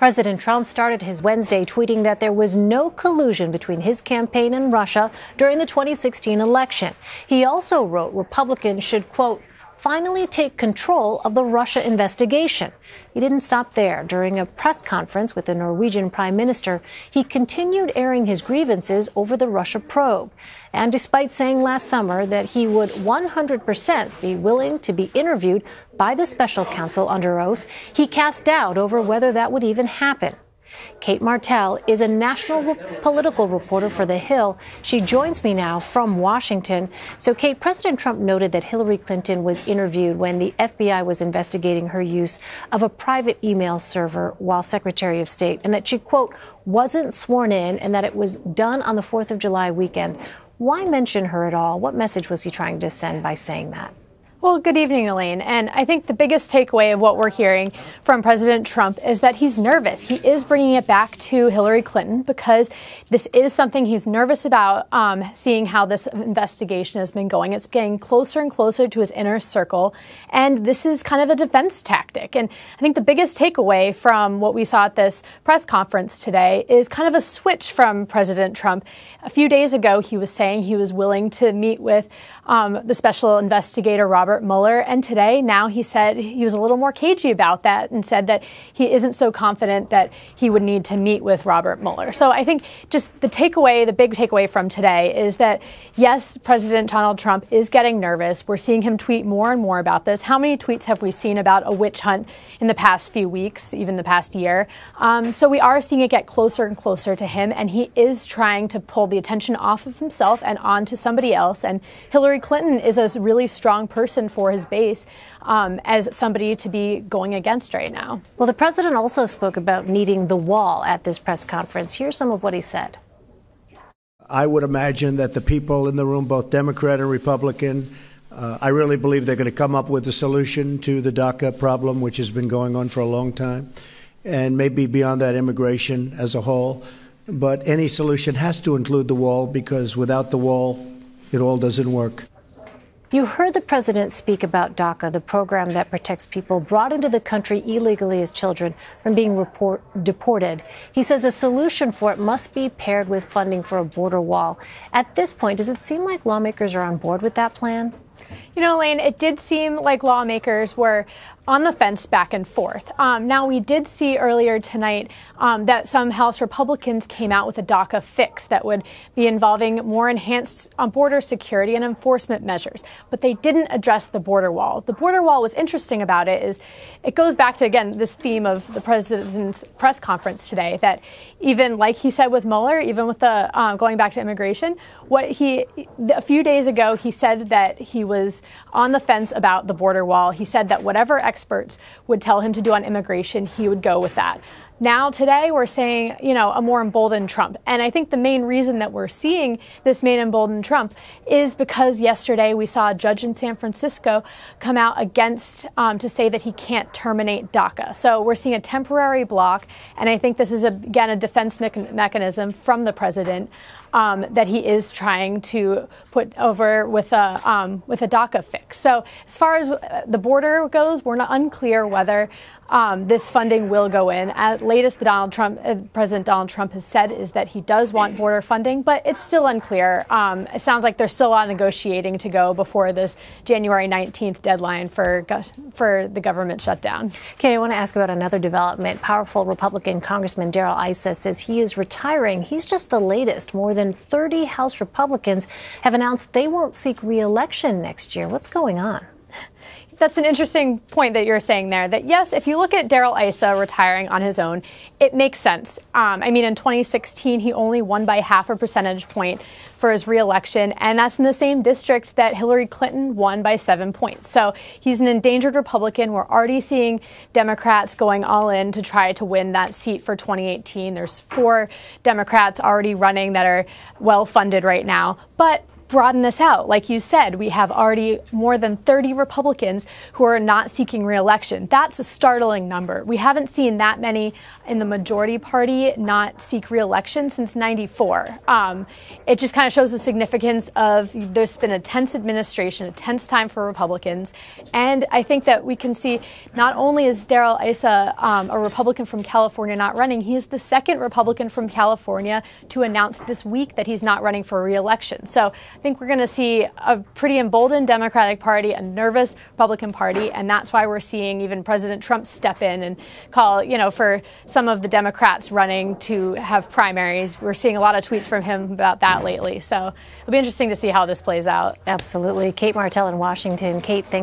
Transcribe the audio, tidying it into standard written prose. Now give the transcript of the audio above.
President Trump started his Wednesday tweeting that there was no collusion between his campaign and Russia during the 2016 election. He also wrote Republicans should, quote, finally take control of the Russia investigation. He didn't stop there. During a press conference with the Norwegian Prime Minister, he continued airing his grievances over the Russia probe. And despite saying last summer that he would 100% be willing to be interviewed by the special counsel under oath, he cast doubt over whether that would even happen. Cate Martel is a national political reporter for The Hill. She joins me now from Washington. So, Kate, President Trump noted that Hillary Clinton was interviewed when the FBI was investigating her use of a private email server while Secretary of State, and that she, quote, wasn't sworn in and that it was done on the 4th of July weekend. Why mention her at all? What message was he trying to send by saying that? Well, good evening, Elaine. And I think the biggest takeaway of what we're hearing from President Trump is that he's nervous. He is bringing it back to Hillary Clinton because this is something he's nervous about, seeing how this investigation has been going. It's getting closer and closer to his inner circle. And this is kind of a defense tactic. And I think the biggest takeaway from what we saw at this press conference today is kind of a switch from President Trump. A few days ago, he was saying he was willing to meet with the special investigator, Robert Mueller. And today, now he said he was a little more cagey about that and said that he isn't so confident that he would need to meet with Robert Mueller. So I think just the takeaway, the big takeaway from today is that, yes, President Donald Trump is getting nervous. We're seeing him tweet more and more about this. How many tweets have we seen about a witch hunt in the past few weeks, even the past year? So we are seeing it get closer and closer to him. And he is trying to pull the attention off of himself and onto somebody else. And Hillary Clinton is a really strong person for his base as somebody to be going against right now. Well, the president also spoke about needing the wall at this press conference. Here's some of what he said. I would imagine that the people in the room, both Democrat and Republican, I really believe they're going to come up with a solution to the DACA problem, which has been going on for a long time, and maybe beyond that, immigration as a whole. But any solution has to include the wall, because without the wall, it all doesn't work. You heard the president speak about DACA, the program that protects people brought into the country illegally as children from being deported. He says a solution for it must be paired with funding for a border wall. At this point, does it seem like lawmakers are on board with that plan? You know, Elaine, it did seem like lawmakers were on the fence back and forth. Now, we did see earlier tonight that some House Republicans came out with a DACA fix that would be involving more enhanced border security and enforcement measures. But they didn't address the border wall. The border wall, was interesting about it is it goes back to, again, this theme of the president's press conference today, that even like he said with Mueller, even with the going back to immigration, a few days ago, he said that he was on the fence about the border wall. He said that whatever experts would tell him to do on immigration, he would go with that. Now, today, we're saying, a more emboldened Trump. And I think the main reason that we're seeing this main emboldened Trump is because yesterday we saw a judge in San Francisco come out against to say that he can't terminate DACA. So we're seeing a temporary block. And I think this is, again, a defense mechanism from the president that he is trying to put over with a DACA fix. So as far as the border goes, we're not unclear whether this funding will go in. At latest, President Donald Trump has said is that he does want border funding, but it's still unclear. It sounds like there's still a lot of negotiating to go before this January 19th deadline for the government shutdown. Okay, I want to ask about another development. Powerful Republican Congressman Darrell Issa says he is retiring. He's just the latest. More than 30 House Republicans have announced they won't seek re-election next year. What's going on? That's an interesting point that you're saying there, that yes, if you look at Darrell Issa retiring on his own, it makes sense. In 2016, he only won by half a percentage point for his reelection, and that's in the same district that Hillary Clinton won by 7 points. So he's an endangered Republican. We're already seeing Democrats going all in to try to win that seat for 2018. There's 4 Democrats already running that are well funded right now. But broaden this out. Like you said, we have already more than 30 Republicans who are not seeking re-election. That's a startling number. We haven't seen that many in the majority party not seek re-election since '94. It just kind of shows the significance of there's been a tense administration, a tense time for Republicans. And I think that we can see not only is Darrell Issa, a Republican from California, not running, he is the second Republican from California to announce this week that he's not running for re-election. So I think we're going to see a pretty emboldened Democratic Party, a nervous Republican Party, and that's why we're seeing even President Trump step in and call, for some of the Democrats running to have primaries. We're seeing a lot of tweets from him about that lately. So it'll be interesting to see how this plays out. Absolutely. Cate Martel in Washington. Kate, thanks.